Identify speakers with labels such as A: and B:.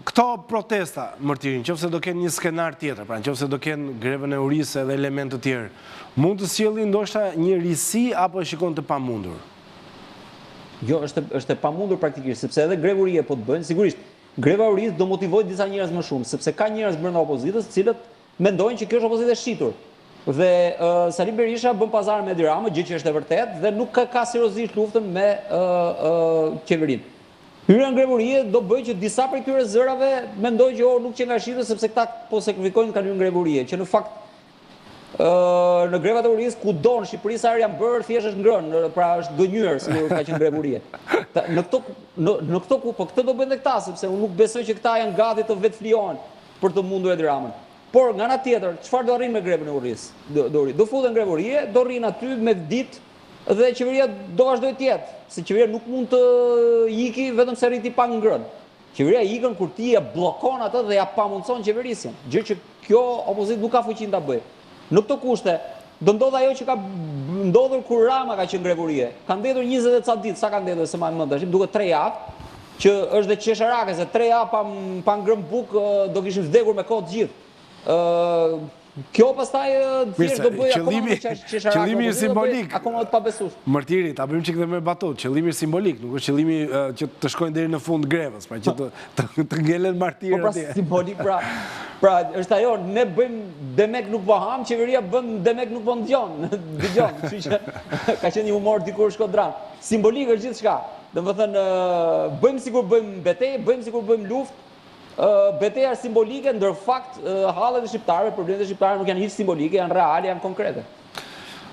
A: këto protesta, Mërtiri, nëse do kenë një skenar tjetër, pra nëse do kenë grevën e urisë dhe elementë të tjerë, mund të sjellin ndoshta një risi apo e shikon të pamundur?
B: Jo, është e pamundur praktikisht, sepse edhe grevë urie po të bëjnë, sigurisht, greva e urisë do motivojë disa njerëz më shumë, sepse ka njerëz brenda opozitës, të cilët mendojnë që kjo është opozitë e shitur. Dhe Sali Berisha bën pazar me Edi Ramën, gjë që është e vërtetë, dhe nuk ka seriozisht luftën me qeverinë. Hyrja në grevurie do bëjë që disa prej këtyre zërave mendojnë që nuk që nga shitur, sepse këta po sakrifikojnë kanë hyrë në grevurie, që në fakt në grevat e urisë kudo në Shqipëri sa herë janë bërë thjesht është ngrënë, pra është gënjur sikur ka qenë grevurie. Në këto ku po këtë do bëjnë këta, sepse unë nuk besoj që këta janë gati të vetë flijohen për të mundur Edi Ramën. Por nga ana tjetër, çfarë do arrijnë me grevën e urisë? Do futen grevurie, do rrinë aty me ditë dhe qeveria do vazhdoj të jetë, se qeveria nuk mund të iki vetëm se rriti pa ngrënë. Qeveria ikën kur ti e bllokon atë dhe ja pamundson qeverisjen, gjë që kjo opozitë nuk ka fuqinë ta bëjë. Në këto kushte, do ndodh ajo që ka ndodhur kur Rama ka qenë grevurie. Ka ndetur 20 e ca ditë, sa ka ndetur se më mend tash, duket 3 javë, që është dhe qesharake, se 3 javë pa ngrënë bukë do kishin vdekur me kohë të gjithë. Kjo pastaj thjesht do bëj akoma qesharake.
A: Qëllimi është simbolik.
B: Akoma të pabesues.
A: Mërtiri, ta bëjmë çik dhe me batut. Qëllimi është simbolik, nuk është qëllimi që të shkojnë deri në fund grevës, pra që të ngelen martirë atje.
B: Po pra simbolik pra është ajo, ne bëjmë demek nuk bëham, qeveria bën demek nuk po ndjon. Dëgjon, kështu që ka qenë një humor dikur Shkodran. Simbolik është gjithçka. Domethënë bëjmë sikur bëjmë betejë, bëjmë sikur bëjmë luftë. Beteja simbolike, ndër fakt hallet e shqiptarëve, problemet e shqiptarëve nuk janë hiç simbolike, janë reale, janë konkrete.